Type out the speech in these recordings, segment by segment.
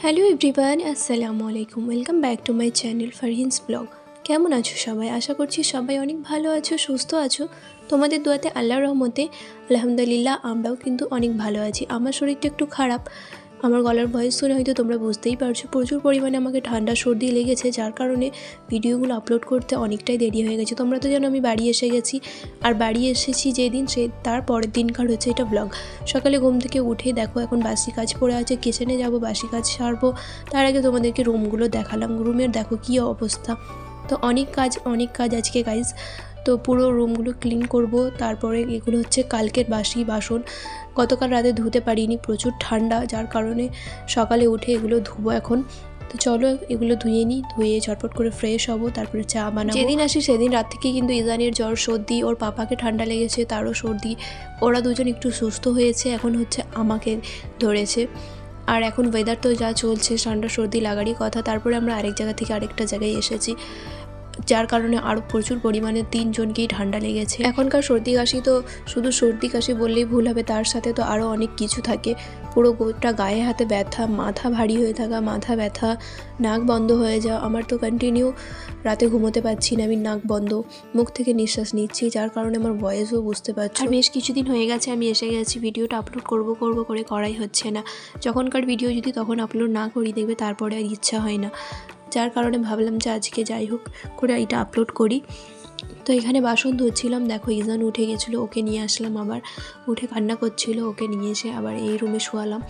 Hello everyone, আসসালামু আলাইকুম। Welcome back to my channel Farhin's blog. কেমন আছো সবাই? আশা করছি সবাই অনেক ভালো আছো, সুস্থ আছো। তোমাদের দোয়াতে আল্লাহর রহমতে আলহামদুলিল্লাহ আমরাও কিন্তু অনেক ভালো আছি। আমার শরীরটা একটু খারাপ, আমার গলার ভয়েস শুনে হয়তো তোমরা বুঝতেই পারছো প্রচুর পরিমাণে আমাকে ঠান্ডা সর্দি লেগেছে, যার কারণে ভিডিওগুলো আপলোড করতে অনেকটাই দেরি হয়ে গেছে। তোমরা তো জানো আমি বাড়ি এসে গেছি, আর বাড়ি এসেছি যেদিন সে তার পরের দিনকার হচ্ছে এটা ব্লগ। সকালে ঘুম থেকে উঠে দেখো এখন বাসি কাজ পড়ে আছে, কিচেনে যাব, বাসি কাজ সারবো। তার আগে তোমাদেরকে রুমগুলো দেখালাম, রুমের দেখো কী অবস্থা। তো অনেক কাজ আজকে গাইজ। তো পুরো রুমগুলো ক্লিন করব। তারপরে এগুলো হচ্ছে কালকের বাসি বাসন, গতকাল রাতে ধুতে পারিনি, প্রচুর ঠান্ডা, যার কারণে সকালে উঠে এগুলো ধুবো এখন। তো চলো এগুলো ধুয়ে নিই, ধুয়ে ঝটপট করে ফ্রেশ হবো, তারপরে চা বানাবো। যেদিন আসি সেদিন রাত থেকে কিন্তু ইজানের জ্বর সর্দি, ওর পাপাকে ঠান্ডা লেগেছে, তারও সর্দি। ওরা দুজন একটু সুস্থ হয়েছে, এখন হচ্ছে আমাকে ধরেছে। আর এখন ওয়েদার তো যা চলছে, ঠান্ডা সর্দি লাগারই কথা। তারপরে আমরা আরেক জায়গা থেকে আরেকটা জায়গায় এসেছি, যার কারণে আরও প্রচুর পরিমাণে 3 জনকেই ঠান্ডা লেগেছে। এখনকার সর্দি কাশি তো শুধু সর্দি কাশি বললেই ভুল হবে, তার সাথে তো আরও অনেক কিছু থাকে। পুরো গোটা গায়ে হাতে ব্যথা, মাথা ভারী হয়ে থাকা, মাথা ব্যথা, নাক বন্ধ হয়ে যাওয়া। আমার তো কন্টিনিউ রাতে ঘুমোতে পারছি না, আমি নাক বন্ধ, মুখ থেকে নিঃশ্বাস নিচ্ছি, যার কারণে আমার ভয়েসও বুঝতে পারছি। আর বেশ কিছুদিন হয়ে গেছে আমি এসে গেছি, ভিডিওটা আপলোড করব করে করাই হচ্ছে না। যখনকার ভিডিও যদি তখন আপলোড না করি, দেখবে তারপরে আর ইচ্ছা হয় না, যার কারণে ভাবলাম যে আজকে যাই হোক করে এটা আপলোড করি। তো এখানে বাসন ধুচ্ছিলাম, দেখো ইজান উঠে গেছিলো, ওকে নিয়ে আসলাম, আবার উঠে কান্না করছিল, ওকে নিয়ে এসে আবার এই রুমে শোয়ালাম,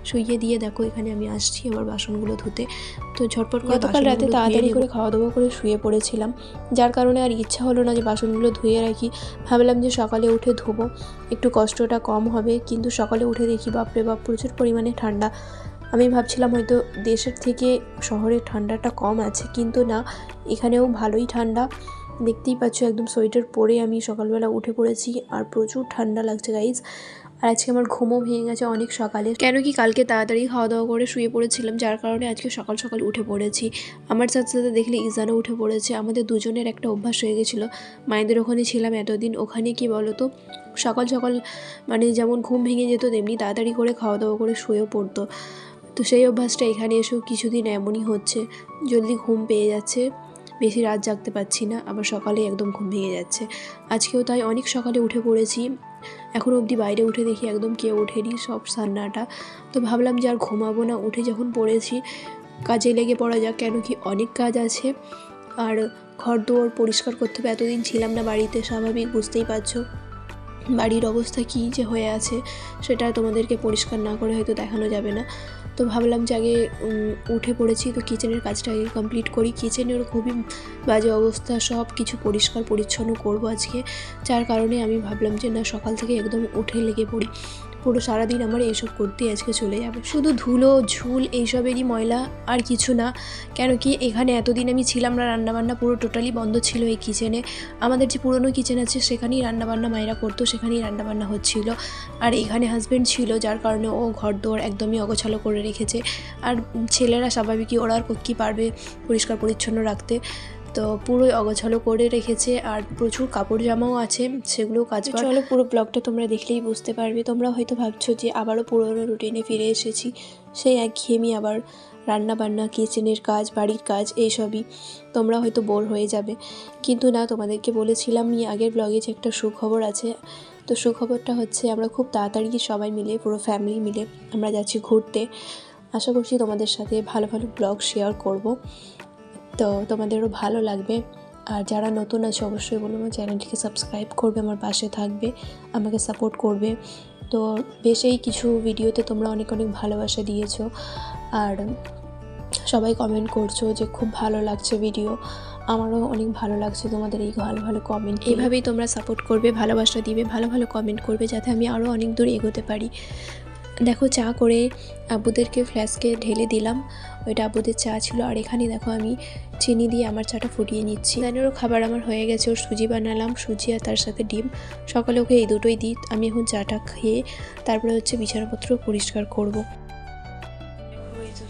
শুইয়ে দিয়ে দেখো এখানে আমি আসছি আবার বাসনগুলো ধুতে। তো ঝটপট গতকাল রাতে তাড়াতাড়ি করে খাওয়া দাওয়া করে শুয়ে পড়েছিলাম, যার কারণে আর ইচ্ছা হলো না যে বাসনগুলো ধুয়ে রাখি। ভাবলাম যে সকালে উঠে ধোবো, একটু কষ্টটা কম হবে, কিন্তু সকালে উঠে দেখি বাপরে বাপ প্রচুর পরিমাণে ঠান্ডা। আমি ভাবছিলাম হয়তো দেশের থেকে শহরের ঠান্ডাটা কম আছে, কিন্তু না, এখানেও ভালোই ঠান্ডা। দেখতেই পাচ্ছ একদম সোয়েটার পরে আমি সকালবেলা উঠে পড়েছি, আর প্রচুর ঠান্ডা লাগছে গাইজ। আর আজকে আমার ঘুমও ভেঙে গেছে অনেক সকালে, কেন কি কালকে তাড়াতাড়ি খাওয়া দাওয়া করে শুয়ে পড়েছিলাম, যার কারণে আজকে সকাল সকাল উঠে পড়েছি। আমার সাথে সাথে দেখলে ইজানও উঠে পড়েছে। আমাদের দুজনের একটা অভ্যাস হয়ে গেছিলো, মায়েদের ওখানে ছিলাম এতদিন, ওখানে কি বলো তো সকাল সকাল মানে যেমন ঘুম ভেঙে যেত, তেমনি তাড়াতাড়ি করে খাওয়া দাওয়া করে শুয়েও পড়তো। তো সেই অভ্যাসটা এখানে এসেও কিছুদিন এমনই হচ্ছে, জলদি ঘুম পেয়ে যাচ্ছে, বেশি রাত জাগতে পারছি না, আবার সকালে একদম ঘুম ভেঙে যাচ্ছে। আজকেও তাই অনেক সকালে উঠে পড়েছি, এখনও অবধি বাইরে উঠে দেখি একদম কেউ ওঠেনি, সব সান্নাটা। তো ভাবলাম যে আর ঘুমাবো না, উঠে যখন পড়েছি কাজে লেগে পড়া যাক, কেন কি অনেক কাজ আছে। আর ঘর দুয়ার পরিষ্কার করতে হবে, এতদিন ছিলাম না বাড়িতে, স্বাভাবিক বুঝতেই পারছো বাড়ির অবস্থা কী যে হয়ে আছে, সেটা তোমাদেরকে পরিষ্কার না করে হয়তো দেখানো যাবে না। তো ভাবলাম যে আগে উঠে পড়েছি, তো কিচেনের কাজটা আগে কমপ্লিট করি। কিচেনের খুবই বাজে অবস্থা, সব কিছু পরিষ্কার পরিচ্ছন্ন করব আজকে, যার কারণে আমি ভাবলাম যে না, সকাল থেকে একদম উঠে লেগে পড়ি, পুরো সারাদিন আমার এইসব করতেই আজকে চলে যাবে। শুধু ধুলো ঝুল এইসবেরই ময়লা, আর কিছু না। কেন কি এখানে এতদিন আমি ছিলাম না, রান্নাবান্না পুরো টোটালি বন্ধ ছিল এই কিচেনে। আমাদের যে পুরনো কিচেন আছে সেখানেই রান্নাবান্না মায়েরা করতো, সেখানেই রান্নাবান্না হচ্ছিল। আর এখানে হাজব্যান্ড ছিল, যার কারণে ও ঘর দোর একদমই অগোছালো করে রেখেছে। আর ছেলেরা স্বাভাবিকই, ওরা আর কী পারবে পরিষ্কার পরিচ্ছন্ন রাখতে, তো পুরোই অগোছালো করে রেখেছে। আর প্রচুর কাপড় জামাও আছে, সেগুলোও কাজ। চলো পুরো ব্লগটা তোমরা দেখলেই বুঝতে পারবে। তোমরা হয়তো ভাবছো যে আবারও পুরোনো রুটিনে ফিরে এসেছি, সেই একঘেয়েমি, আবার রান্না বান্না, কিচেনের কাজ, বাড়ির কাজ, এইসবই, তোমরা হয়তো বোর হয়ে যাবে। কিন্তু না, তোমাদেরকে বলেছিলাম আগের ব্লগে যে একটা সুখবর আছে। তো সুখবরটা হচ্ছে আমরা খুব তাড়াতাড়ি সবাই মিলে, পুরো ফ্যামিলি মিলে আমরা যাচ্ছি ঘুরতে। আশা করছি তোমাদের সাথে ভালো ভালো ব্লগ শেয়ার করব, তো তোমাদেরও ভালো লাগবে। আর যারা নতুন আছে অবশ্যই বলবো আমার চ্যানেলটিকে সাবস্ক্রাইব করবে, আমার পাশে থাকবে, আমাকে সাপোর্ট করবে। তো বেশ এই কিছু ভিডিওতে তোমরা অনেক অনেক ভালোবাসা দিয়েছো, আর সবাই কমেন্ট করছো যে খুব ভালো লাগছে ভিডিও। আমারও অনেক ভালো লাগছে তোমাদের এই ভালো ভালো কমেন্ট। এইভাবেই তোমরা সাপোর্ট করবে, ভালোবাসা দিবে, ভালো ভালো কমেন্ট করবে, যাতে আমি আরও অনেক দূর এগোতে পারি। দেখো চা করে আব্বুদেরকে ফ্ল্যাস্কে ঢেলে দিলাম, ওইটা আব্বুদের চা ছিল। আর এখানে দেখো আমি চিনি দিয়ে আমার চাটা ফুটিয়ে নিচ্ছি। তাদেরও খাবার আমার হয়ে গেছে, ওর সুজি বানালাম, সুজি আর তার সাথে ডিম। সকালে ওকে এই দুটোই দিই। আমি এখন চাটা খেয়ে তারপরে হচ্ছে বিছানাপত্র পরিষ্কার করব।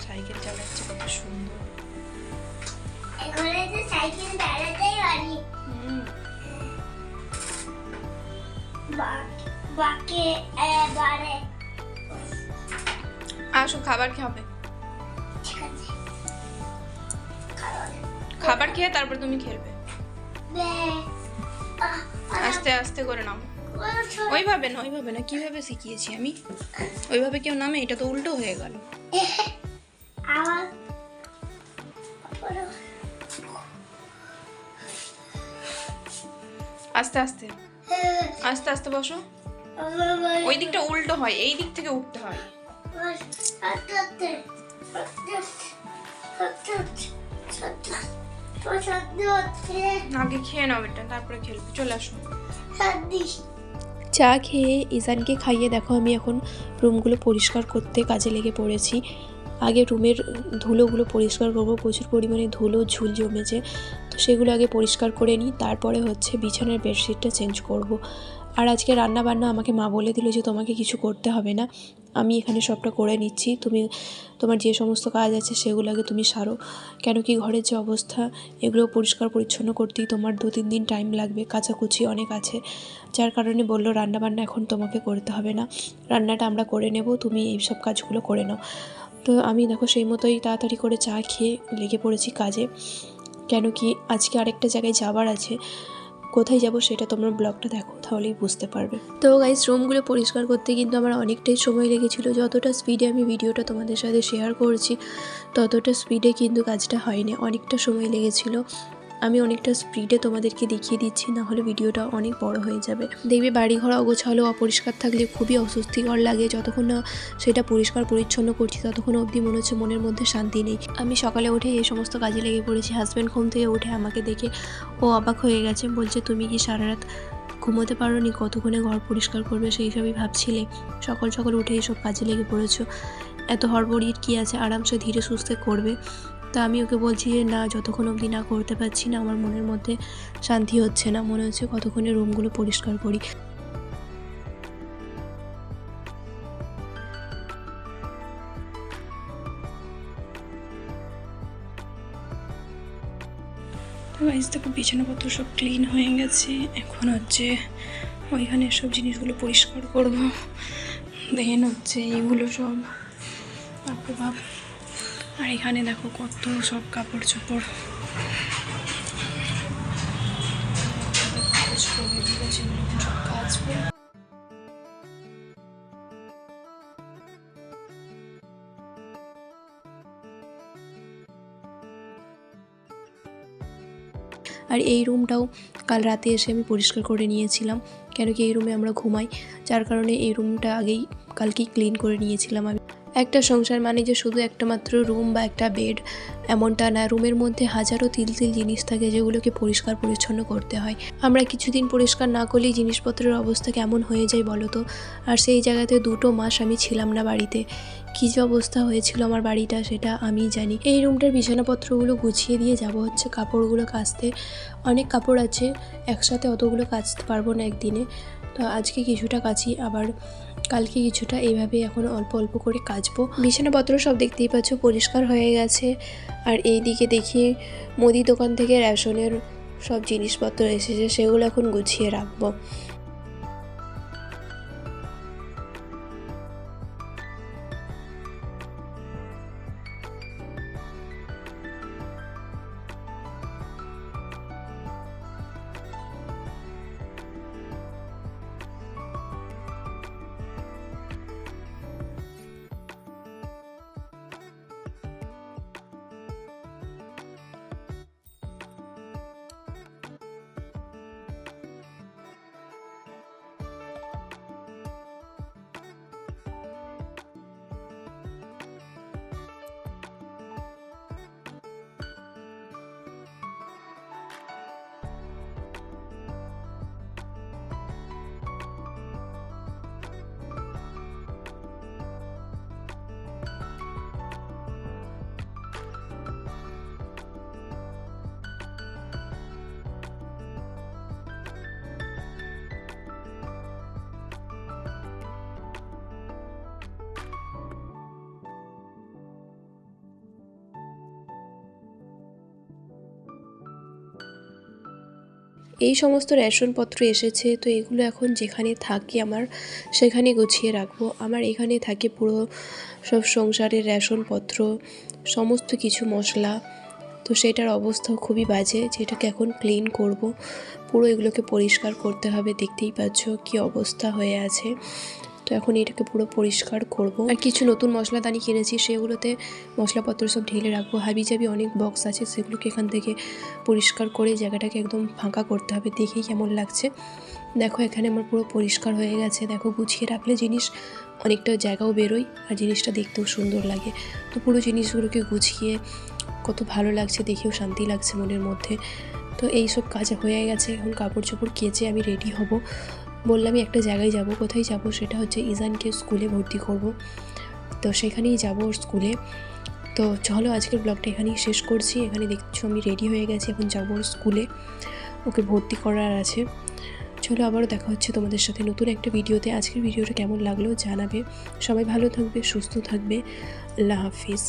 সাইকেল চালাচ্ছে কত সুন্দর, আসো খাবার খাবে। খাবার খেয়ে তারপর তুমি খেলবে। আস্তে আস্তে করে নাও। ওইভাবে না কিভাবে শিখিয়েছি আমি, ওইভাবে কেউ নামে? এটা তো উল্টো হয়ে গেল। আস্তে আস্তে আস্তে আস্তে বসো। ওই দিকটা উল্টো হয়, এই দিক থেকে উঠতে হয়। আগে খেয়ে নাও এটা, তারপরে খেলবে। চলে আসো। চা খেয়ে ইজানকে খাইয়ে দেখো আমি এখন রুমগুলো পরিষ্কার করতে কাজে লেগে পড়েছি। আগে রুমের ধুলোগুলো পরিষ্কার করবো, প্রচুর পরিমাণে ধুলো ঝুল জমেছে, তো সেগুলো আগে পরিষ্কার করে নিই। তারপরে হচ্ছে বিছানার বেডশিটটা চেঞ্জ করব। আর আজকে রান্না বান্না আমাকে মা বলে দিল যে তোমাকে কিছু করতে হবে না, আমি এখানে সবটা করে নিচ্ছি, তুমি তোমার যে সমস্ত কাজ আছে সেগুলো আগে তুমি সারো। কেন কি ঘরের যে অবস্থা, এগুলো পরিষ্কার পরিচ্ছন্ন করতেই তোমার 2-3 দিন টাইম লাগবে, কাচাকুচি অনেক আছে। যার কারণে বললো রান্নাবান্না এখন তোমাকে করতে হবে না, রান্নাটা আমরা করে নেব, তুমি এই সব কাজগুলো করে নাও। তো আমি দেখো সেই মতোই তাড়াতাড়ি করে চা খেয়ে লেগে পড়েছি কাজে। কেন কি আজকে আরেকটা জায়গায় যাবার আছে, কোথায় যাব সেটা তোমরা ব্লগটা দেখো তাহলেই বুঝতে পারবে। তো গাইস, রুমগুলো পরিষ্কার করতে কিন্তু আমার অনেকটাই সময় লেগেছিলো। যতটা স্পিডে আমি ভিডিওটা তোমাদের সাথে শেয়ার করছি ততটা স্পিডে কিন্তু কাজটা হয়নি, অনেকটা সময় লেগেছিলো। আমি অনেকটা স্পিডে তোমাদেরকে দেখিয়ে দিচ্ছি, না হলে ভিডিওটা অনেক বড় হয়ে যাবে। দেখবে বাড়িঘর অগোছালো অপরিষ্কার থাকলে খুবই অস্বস্তিকর লাগে। যতক্ষণ না সেটা পরিষ্কার পরিচ্ছন্ন করছি ততক্ষণ অবধি মনে হচ্ছে মনের মধ্যে শান্তি নেই। আমি সকালে উঠে এই সমস্ত কাজে লেগে পড়েছি। হাজব্যান্ড ঘুম থেকে উঠে আমাকে দেখে ও অবাক হয়ে গেছে, বলছে তুমি কি সারা রাত ঘুমোতে পারো নি, কতক্ষণে ঘর পরিষ্কার করবে সেই সবই ভাবছিলে, সকাল সকাল উঠে এইসব কাজে লেগে পড়েছো, এত হড়বড়ির কী আছে, আরামসে ধীরে সুস্থে করবে। তা আমি ওকে বলছি যে না, যতক্ষণ অবধি না করতে পারছি না আমার মনের মধ্যে শান্তি হচ্ছে না, মনে হচ্ছে কতক্ষণে রুমগুলো পরিষ্কার করি। গাইস দেখো বিছানাপত্র সব ক্লিন হয়ে গেছে, এখন হচ্ছে ওইখানে সব জিনিসগুলো পরিষ্কার করব। দেন হচ্ছে এইগুলো সব ভাব। আর এখানে দেখো কত সব কাপড় চোপড়। আর এই রুমটাও কাল রাতে এসে আমি পরিষ্কার করে নিয়েছিলাম, কেন কি এই রুমে আমরা ঘুমাই, যার কারণে এই রুমটা আগেই কালকেই ক্লিন করে নিয়েছিলাম আমি। একটা সংসার মানে যে শুধু একটা মাত্র রুম বা একটা বেড এমনটা না, রুমের মধ্যে হাজারো তিল জিনিস থাকে যেগুলোকে পরিষ্কার পরিচ্ছন্ন করতে হয়। আমরা কিছুদিন পরিষ্কার না করলেই জিনিসপত্রের অবস্থা কেমন হয়ে যায় বলো তো। আর সেই জায়গাতে 2 মাস আমি ছিলাম না বাড়িতে, কী যে অবস্থা হয়েছিল আমার বাড়িটা সেটা আমিই জানি। এই রুমটার বিছানাপত্রগুলো গুছিয়ে দিয়ে যাব হচ্ছে কাপড়গুলো কাচতে। অনেক কাপড় আছে, একসাথে অতগুলো কাচতে পারবো না একদিনে, তো আজকে কিছুটা কাচি, আবার কালকে কিছুটা, এইভাবে এখন অল্প অল্প করে কাচবো। বিছানাপত্র সব দেখতেই পাচ্ছ পরিষ্কার হয়ে গেছে। আর এই দিকে দেখি মুদি দোকান থেকে রেশনের সব জিনিসপত্র এসেছে, সেগুলো এখন গুছিয়ে রাখবো। এই সমস্ত রেশনপত্র এসেছে, তো এগুলো এখন যেখানে থাকি আমার সেখানে গুছিয়ে রাখবো। আমার এখানে থাকে পুরো সব সংসারের রেশনপত্র, সমস্ত কিছু মশলা, তো সেটার অবস্থাও খুবই বাজে, যেটাকে এখন ক্লিন করব। পুরো এগুলোকে পরিষ্কার করতে হবে, দেখতেই পাচ্ছ কি অবস্থা হয়ে আছে। তো এখন এটাকে পুরো পরিষ্কার করব। আর কিছু নতুন মশলাদানি কিনেছি, সেগুলোতে মশলাপত্র সব ঢেলে রাখবো। হাবিজাবি অনেক বক্স আছে, সেগুলোকে এখান থেকে পরিষ্কার করে জায়গাটাকে একদম ফাঁকা করতে হবে। দেখেই কেমন লাগছে দেখো, এখানে আমার পুরো পরিষ্কার হয়ে গেছে। দেখো, গুছিয়ে রাখলে জিনিস অনেকটা জায়গাও বেরোয় আর জিনিসটা দেখতেও সুন্দর লাগে। তো পুরো জিনিসগুলোকে গুছিয়ে কত ভালো লাগছে, দেখেও শান্তি লাগছে মনের মধ্যে। তো এই সব কাজ হয়ে গেছে, এখন কাপড় চোপড় কেচে আমি রেডি হব। বললামই একটা জায়গায় যাব, কোথায় যাব সেটা হচ্ছে ইজানকে স্কুলে ভর্তি করব, তো সেখানেই যাব ওর স্কুলে। তো চলো আজকের ব্লগটা এখানেই শেষ করছি। এখানে দেখছো আমি রেডি হয়ে গেছি, এখন যাবো ওর স্কুলে, ওকে ভর্তি করার আছে। চলো আবারও দেখা হচ্ছে তোমাদের সাথে নতুন একটা ভিডিওতে। আজকের ভিডিওটা কেমন লাগলো জানাবে। সবাই ভালো থাকবে, সুস্থ থাকবে। আল্লাহ হাফিজ।